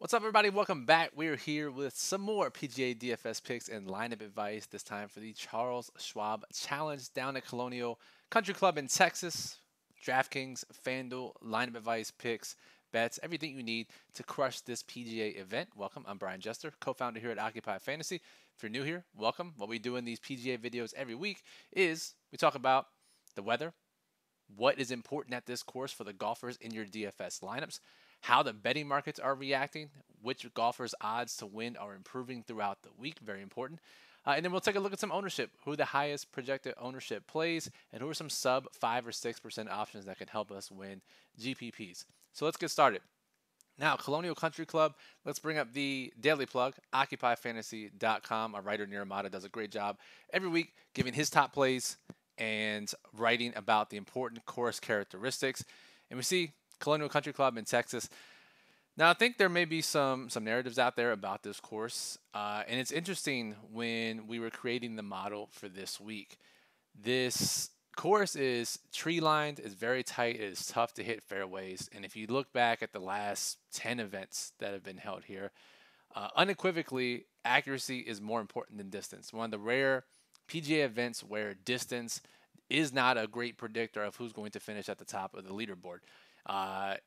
What's up, everybody? Welcome back. We're here with some more PGA DFS picks and lineup advice, this time for the Charles Schwab Challenge down at Colonial Country Club in Texas. DraftKings, FanDuel, lineup advice, picks, bets, everything you need to crush this PGA event. Welcome. I'm Brian Jester, co-founder here at Occupy Fantasy. If you're new here, welcome. What we do in these PGA videos every week is we talk about the weather, what is important at this course for the golfers in your DFS lineups, how the betting markets are reacting, which golfers' odds to win are improving throughout the week, very important. And then we'll take a look at some ownership, who the highest projected ownership plays, and who are some sub 5 or 6% options that can help us win GPPs. So let's get started. Now, Colonial Country Club, let's bring up the daily plug, occupyfantasy.com. Our writer, Niramata, does a great job every week giving his top plays and writing about the important course characteristics. And we see Colonial Country Club in Texas. Now, I think there may be some narratives out there about this course, and it's interesting when we were creating the model for this week. This course is tree-lined, is very tight, it is tough to hit fairways, and if you look back at the last 10 events that have been held here, unequivocally, accuracy is more important than distance. One of the rare PGA events where distance is not a great predictor of who's going to finish at the top of the leaderboard.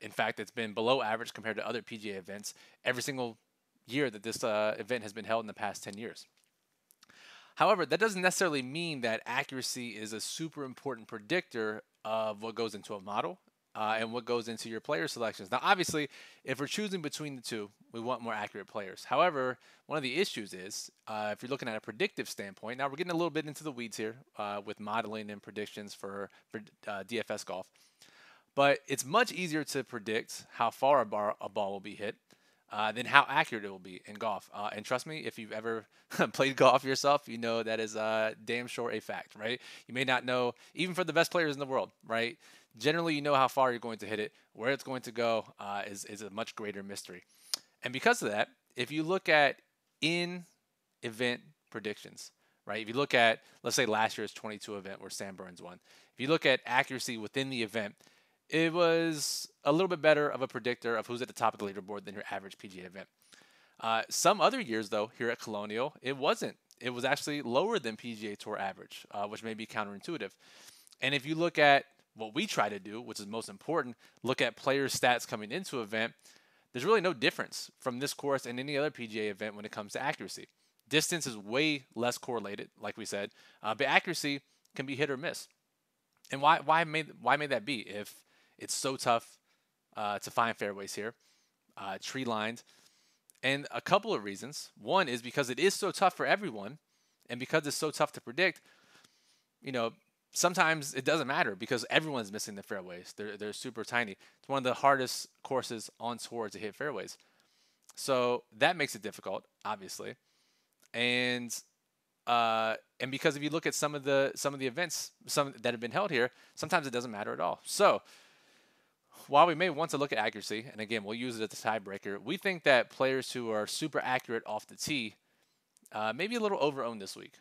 In fact, it's been below average compared to other PGA events every single year that this event has been held in the past 10 years. However, that doesn't necessarily mean that accuracy is a super important predictor of what goes into a model and what goes into your player selections. Now, obviously, if we're choosing between the two, we want more accurate players. However, one of the issues is if you're looking at a predictive standpoint, now we're getting a little bit into the weeds here with modeling and predictions for DFS golf. But it's much easier to predict how far a ball will be hit than how accurate it will be in golf. And trust me, if you've ever played golf yourself, you know that is damn sure a fact, right? You may not know, even for the best players in the world, right? Generally, you know how far you're going to hit it. Where it's going to go is a much greater mystery. And because of that, if you look at in-event predictions, right? If you look at, let's say, last year's 22 event where Sam Burns won. If you look at accuracy within the event, it was a little bit better of a predictor of who's at the top of the leaderboard than your average PGA event. Some other years, though, here at Colonial, it wasn't. It was actually lower than PGA Tour average, which may be counterintuitive. And if you look at what we try to do, which is most important, look at players' stats coming into an event, there's really no difference from this course and any other PGA event when it comes to accuracy. Distance is way less correlated, like we said, but accuracy can be hit or miss. And why may that be if it's so tough to find fairways here, tree lined, and a couple of reasons. One is because it is so tough for everyone, and because it's so tough to predict. Sometimes it doesn't matter because everyone's missing the fairways. They're super tiny. It's one of the hardest courses on tour to hit fairways, so that makes it difficult, obviously, and because if you look at some of the events, some that have been held here, sometimes it doesn't matter at all. So while we may want to look at accuracy, and again, we'll use it as a tiebreaker, we think that players who are super accurate off the tee may be a little over-owned this week,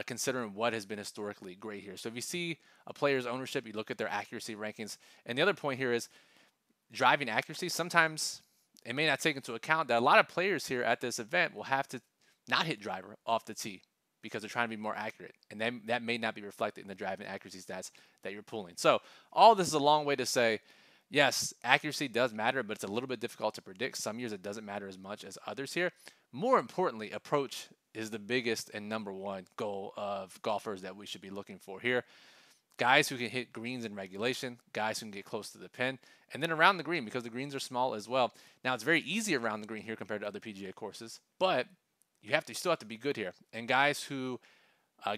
considering what has been historically great here. So if you see a player's ownership, you look at their accuracy rankings. And the other point here is driving accuracy. Sometimes it may not take into account that a lot of players here at this event will have to not hit driver off the tee because they're trying to be more accurate. And that may not be reflected in the driving accuracy stats that you're pulling. So all this is a long way to say, yes, accuracy does matter, but it's a little bit difficult to predict. Some years it doesn't matter as much as others here. More importantly, approach is the biggest and number one goal of golfers that we should be looking for here. Guys who can hit greens in regulation, guys who can get close to the pin, and then around the green because the greens are small as well. Now, it's very easy around the green here compared to other PGA courses, but you still have to be good here. And guys who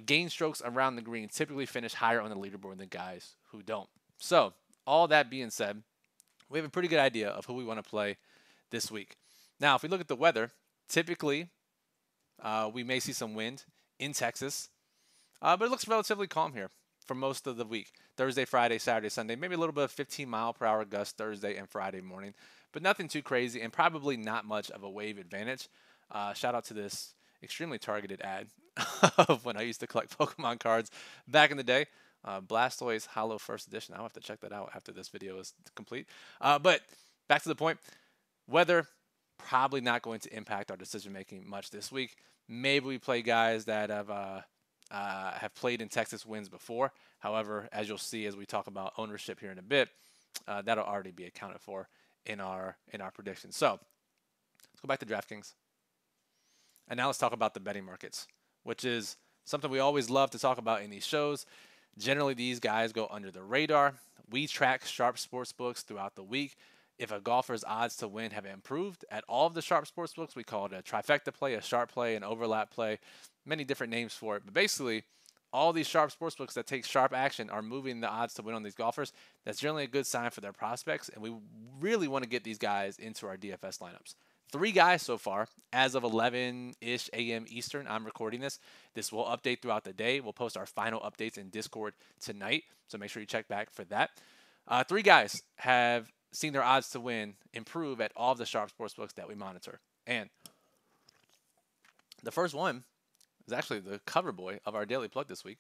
gain strokes around the green typically finish higher on the leaderboard than guys who don't. So all that being said, we have a pretty good idea of who we want to play this week. Now, if we look at the weather, typically we may see some wind in Texas, but it looks relatively calm here for most of the week. Thursday, Friday, Saturday, Sunday, maybe a little bit of 15-mile-per-hour gust Thursday and Friday morning, but nothing too crazy and probably not much of a wave advantage. Shout out to this extremely targeted ad of when I used to collect Pokemon cards back in the day. Blastoise Hollow First Edition. I'll have to check that out after this video is complete. But back to the point. Weather, probably not going to impact our decision making much this week. Maybe we play guys that have played in Texas wins before. However, as you'll see as we talk about ownership here in a bit, that'll already be accounted for in our predictions. So let's go back to DraftKings, and now let's talk about the betting markets, which is something we always love to talk about in these shows. Generally, these guys go under the radar. We track sharp sportsbooks throughout the week. If a golfer's odds to win have improved at all of the sharp sportsbooks, we call it a trifecta play, a sharp play, an overlap play, many different names for it. But basically, all these sharp sportsbooks that take sharp action are moving the odds to win on these golfers. That's generally a good sign for their prospects, and we really want to get these guys into our DFS lineups. 3 guys so far as of 11-ish a.m. Eastern. I'm recording this. This will update throughout the day. We'll post our final updates in Discord tonight, so make sure you check back for that. 3 guys have seen their odds to win improve at all of the sharp sportsbooks that we monitor. And the first one is actually the cover boy of our daily plug this week,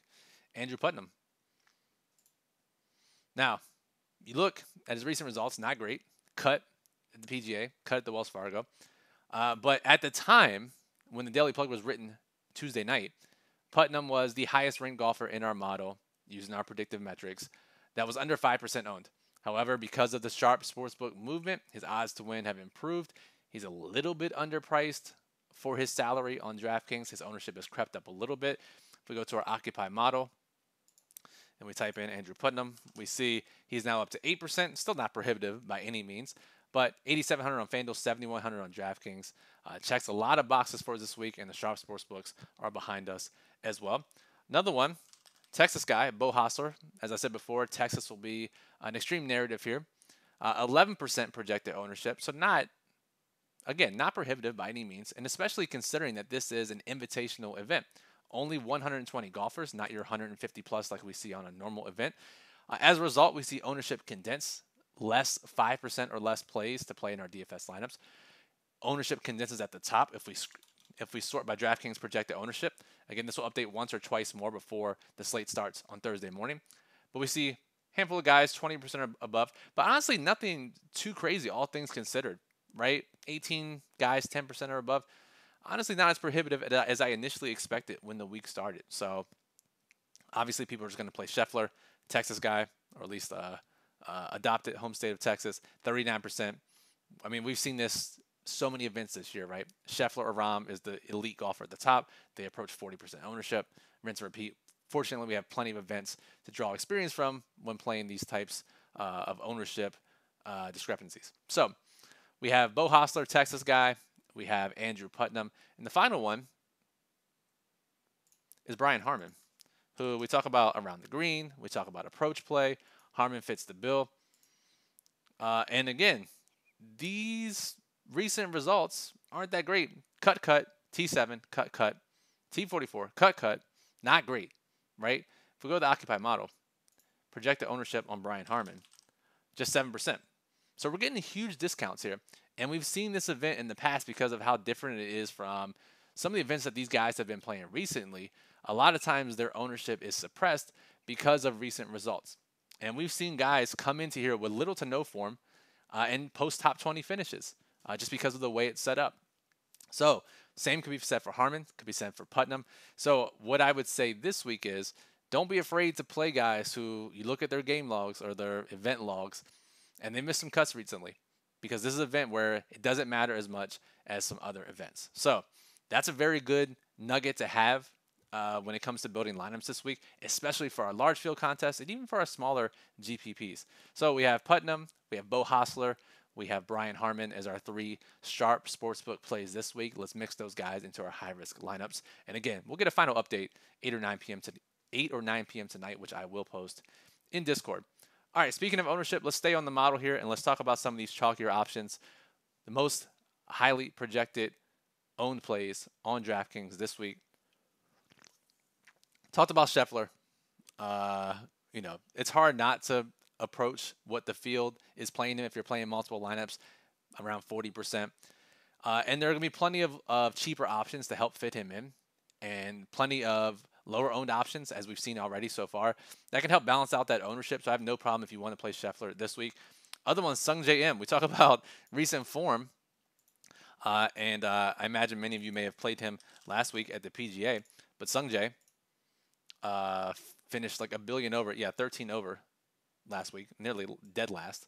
Andrew Putnam. Now, you look at his recent results, not great. Cut at the PGA, cut at the Wells Fargo. But at the time, when the daily plug was written Tuesday night, Putnam was the highest ranked golfer in our model using our predictive metrics that was under 5% owned. However, because of the sharp sportsbook movement, his odds to win have improved. He's a little bit underpriced for his salary on DraftKings. His ownership has crept up a little bit. If we go to our Occupy model and we type in Andrew Putnam, we see he's now up to 8%. Still not prohibitive by any means, but 8,700 on FanDuel, 7,100 on DraftKings. Checks a lot of boxes for us this week, and the sharp sportsbooks are behind us as well. Another one, Texas guy, Beau Hossler. As I said before, Texas will be an extreme narrative here. 11% projected ownership, so not prohibitive by any means, and especially considering that this is an invitational event. Only 120 golfers, not your 150 plus like we see on a normal event. As a result, we see ownership condense, less 5% or less plays to play in our DFS lineups. Ownership condenses at the top if we sort by DraftKings projected ownership. Again, this will update once or twice more before the slate starts on Thursday morning. But we see a handful of guys, 20% or above. But honestly, nothing too crazy, all things considered, right? 18 guys, 10% or above. Honestly, not as prohibitive as I initially expected when the week started. So obviously, people are just going to play Scheffler, Texas guy, or at least adopted home state of Texas, 39%. I mean, we've seen this so many events this year, right? Scheffler or Rahm is the elite golfer at the top. They approach 40% ownership. Rinse and repeat. Fortunately, we have plenty of events to draw experience from when playing these types of ownership discrepancies. So we have Beau Hossler, Texas guy. We have Andrew Putnam. And the final one is Brian Harman, who we talk about around the green. We talk about approach play. Harman fits the bill. And again, these recent results aren't that great. Cut, T7, cut, T44, cut, not great, right? If we go to the Occupy model, projected ownership on Brian Harman, just 7%. So we're getting huge discounts here. And we've seen this event in the past because of how different it is from some of the events that these guys have been playing recently. A lot of times their ownership is suppressed because of recent results. And we've seen guys come into here with little to no form and post top 20 finishes just because of the way it's set up. So same could be said for Harman, could be said for Putnam. So what I would say this week is don't be afraid to play guys who you look at their game logs or their event logs and they missed some cuts recently, because this is an event where it doesn't matter as much as some other events. So that's a very good nugget to have when it comes to building lineups this week, especially for our large field contests and even for our smaller GPPs. So we have Putnam, we have Beau Hossler, we have Brian Harman as our 3 sharp sportsbook plays this week. Let's mix those guys into our high-risk lineups. And again, we'll get a final update 8 or 9 p.m. tonight, which I will post in Discord. All right, speaking of ownership, let's stay on the model here and let's talk about some of these chalkier options. The most highly projected owned plays on DraftKings this week. Talked about Scheffler. It's hard not to approach what the field is playing in if you're playing multiple lineups, around 40%. And there are going to be plenty of cheaper options to help fit him in, and plenty of lower owned options, as we've seen already so far, that can help balance out that ownership. So I have no problem if you want to play Scheffler this week. Other ones, Sungjae Im. We talk about recent form. I imagine many of you may have played him last week at the PGA. But Sung Jae uh, finished like a billion over, yeah, 13 over last week, nearly dead last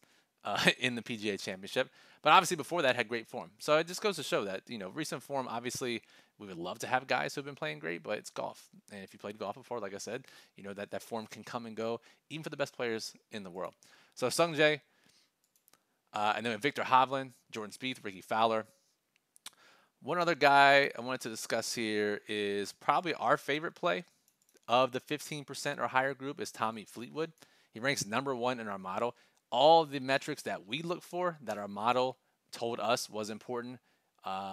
in the PGA Championship. But obviously before that had great form. So it just goes to show that, recent form, obviously we would love to have guys who've been playing great, but it's golf. And if you played golf before, like I said, you know that form can come and go, even for the best players in the world. So Sung Jae, and then Victor Hovland, Jordan Spieth, Ricky Fowler. One other guy I wanted to discuss here is probably our favorite play of the 15% or higher group is Tommy Fleetwood. He ranks #1 in our model. All the metrics that we look for that our model told us was important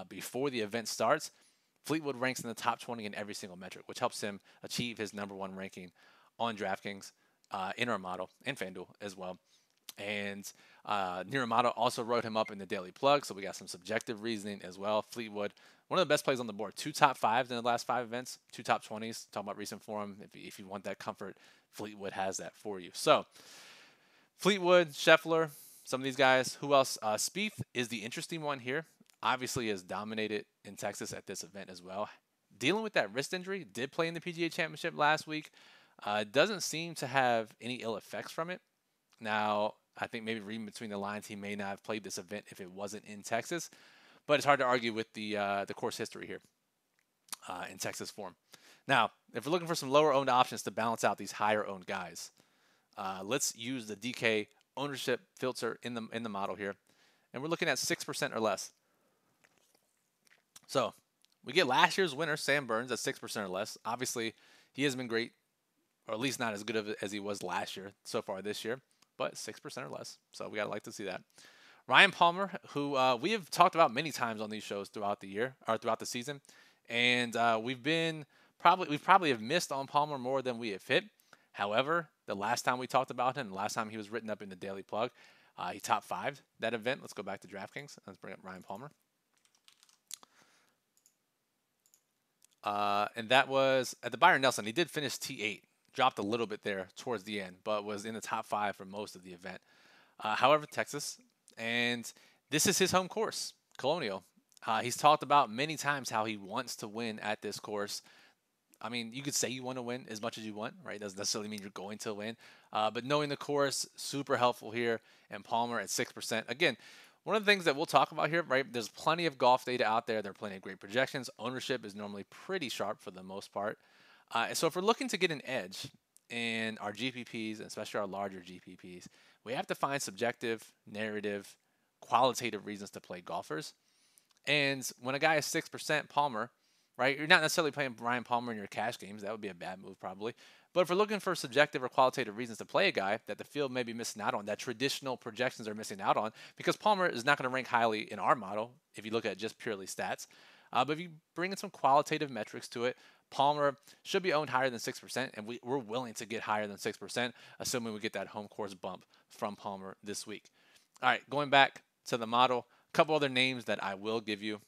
before the event starts, Fleetwood ranks in the top 20 in every single metric, which helps him achieve his #1 ranking on DraftKings in our model and FanDuel as well. And Niramata also wrote him up in the Daily Plug, so we got some subjective reasoning as well. Fleetwood, one of the best plays on the board. 2 top 5s in the last 5 events, 2 top 20s. Talking about recent form, if you want that comfort, Fleetwood has that for you. So Fleetwood, Scheffler, some of these guys. Who else? Spieth is the interesting one here. Obviously has dominated in Texas at this event as well. Dealing with that wrist injury, did play in the PGA Championship last week. Doesn't seem to have any ill effects from it. Now, I think maybe reading between the lines, he may not have played this event if it wasn't in Texas. But it's hard to argue with the course history here in Texas form. Now, if we're looking for some lower-owned options to balance out these higher-owned guys, let's use the DK ownership filter in the model here. And we're looking at 6% or less. So we get last year's winner, Sam Burns, at 6% or less. Obviously, he has been great, or at least not as good as he was last year so far this year, but 6% or less. So we got to like to see that. Ryan Palmer, who we have talked about many times on these shows throughout the year or throughout the season, and we've probably have missed on Palmer more than we have hit. However, the last time we talked about him, the last time he was written up in the Daily Plug, he top 5 that event. Let's go back to DraftKings. Let's bring up Ryan Palmer. And that was at the Byron Nelson. He did finish T8, dropped a little bit there towards the end, but was in the top 5 for most of the event. However, Texas, and this is his home course, Colonial. He's talked about many times how he wants to win at this course. I mean, you could say you want to win as much as you want, right? Doesn't necessarily mean you're going to win. But knowing the course, super helpful here. And Palmer at 6%. Again, one of the things that we'll talk about here, right? There's plenty of golf data out there. There are plenty of great projections. Ownership is normally pretty sharp for the most part. And so if we're looking to get an edge in our GPPs, and especially our larger GPPs, we have to find subjective, narrative, qualitative reasons to play golfers. And when a guy is 6%, Palmer, right? You're not necessarily playing Brian Palmer in your cash games. That would be a bad move probably. But if we're looking for subjective or qualitative reasons to play a guy that the field may be missing out on, that traditional projections are missing out on, because Palmer is not going to rank highly in our model if you look at just purely stats. But if you bring in some qualitative metrics to it, Palmer should be owned higher than 6%, and we're willing to get higher than 6%, assuming we get that home course bump from Palmer this week. All right, going back to the model, a couple other names that I will give you.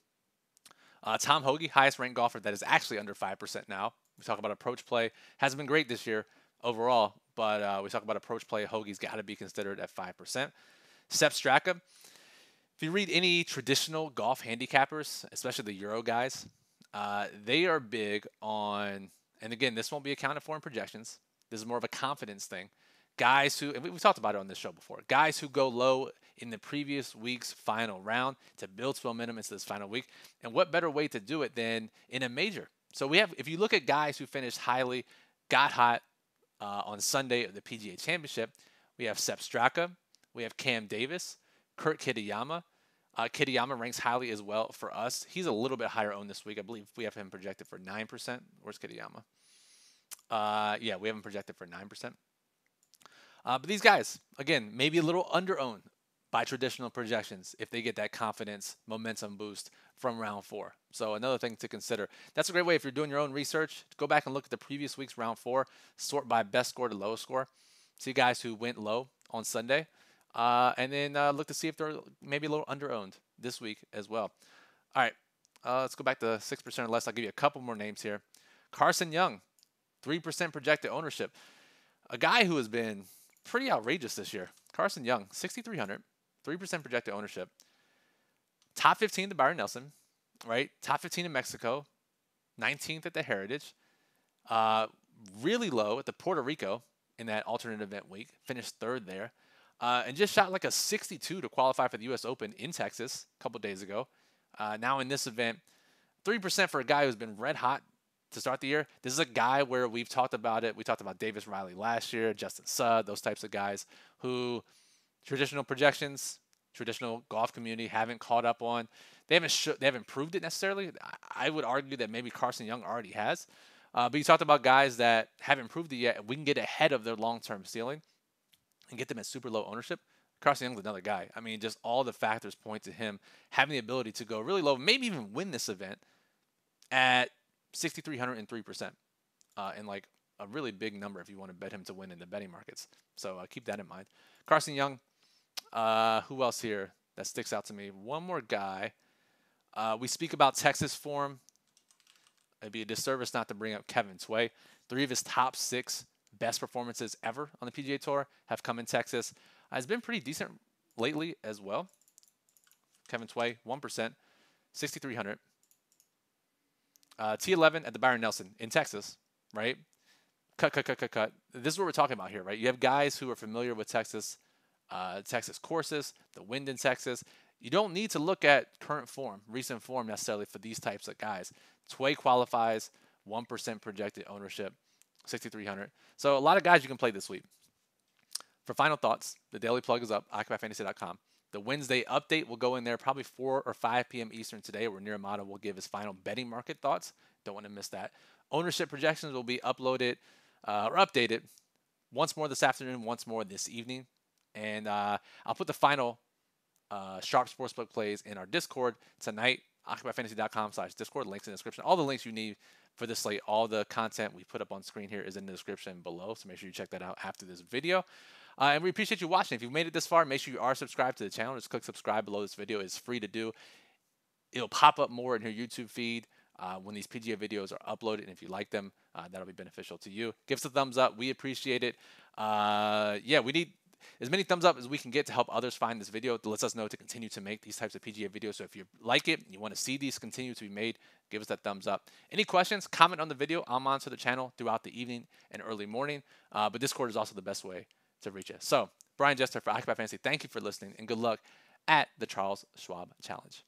Tom Hoge, highest ranked golfer that is actually under 5% now. We talk about approach play. Hasn't been great this year overall, but we talk about approach play. Hoagie's got to be considered at 5%. Sepp Straka. If you read any traditional golf handicappers, especially the Euro guys, they are big on, and again, this won't be accounted for in projections. This is more of a confidence thing. Guys who, and we've talked about it on this show before, guys who go low in the previous week's final round to build some momentum into this final week. And what better way to do it than in a major? So we have, if you look at guys who finished highly, got hot on Sunday of the PGA Championship, we have Sepp Straka, we have Cam Davis, Kurt Kitayama. Kitayama ranks highly as well for us. He's a little bit higher owned this week. I believe we have him projected for 9%. Where's Kitayama? Yeah, we have him projected for 9%. But these guys, again, maybe a little under-owned by traditional projections if they get that confidence momentum boost from round 4. So another thing to consider. That's a great way if you're doing your own research. Go back and look at the previous week's round 4, sort by best score to lowest score. See guys who went low on Sunday, and then look to see if they're maybe a little under-owned this week as well. All right, let's go back to 6% or less. I'll give you a couple more names here. Carson Young, 3% projected ownership. A guy who has been pretty outrageous this year. Carson Young, 6,300, 3% projected ownership. top 15 at the Byron Nelson, right? Top 15 in Mexico, 19th at the Heritage, uh, really low at the Puerto Rico in that alternate event week, finished third there, and just shot like a 62 to qualify for the U.S. Open in Texas a couple days ago. Now in this event, 3% for a guy who's been red hot to start the year. This is a guy where we've talked about it. We talked about Davis Riley last year, Justin Suh, those types of guys who traditional projections, traditional golf community haven't caught up on. They haven't proved it necessarily. I would argue that maybe Carson Young already has. But you talked about guys that haven't proved it yet. We can get ahead of their long-term ceiling and get them at super low ownership. Carson Young's another guy. I mean, just all the factors point to him having the ability to go really low, maybe even win this event at 6,303%, and like a really big number if you want to bet him to win in the betting markets. So keep that in mind. Carson Young. Who else here that sticks out to me? One more guy. We speak about Texas form. It'd be a disservice not to bring up Kevin Tway. 3 of his top 6 best performances ever on the PGA Tour have come in Texas. He's been pretty decent lately as well. Kevin Tway, 1%, 6,300. T11 at the Byron Nelson in Texas, right? Cut. This is what we're talking about here, right? You have guys who are familiar with Texas courses, the wind in Texas. You don't need to look at current form, recent form necessarily for these types of guys. Tway qualifies, 1% projected ownership, 6,300. So a lot of guys you can play this week. For final thoughts, the daily plug is up, OccupyFantasy.com. The Wednesday update will go in there probably 4 or 5 p.m. Eastern today, where Nir Amata will give his final betting market thoughts. Don't want to miss that. Ownership projections will be uploaded or updated once more this afternoon, once more this evening. And I'll put the final Sharp Sportsbook plays in our Discord tonight, OccupyFantasy.com/Discord. Links in the description. All the links you need for this slate, all the content we put up on screen here is in the description below. So make sure you check that out after this video. And we appreciate you watching. If you've made it this far, make sure you are subscribed to the channel. Just click subscribe below this video. It's free to do. It'll pop up more in your YouTube feed when these PGA videos are uploaded. And if you like them, that'll be beneficial to you. Give us a thumbs up. We appreciate it. Yeah, we need as many thumbs up as we can get to help others find this video. That lets us know to continue to make these types of PGA videos. So if you like it, you want to see these continue to be made, give us that thumbs up. Any questions, comment on the video. I'll monitor the channel throughout the evening and early morning. But Discord is also the best way to reach us. So Brian Jester for Occupy Fantasy, thank you for listening and good luck at the Charles Schwab Challenge.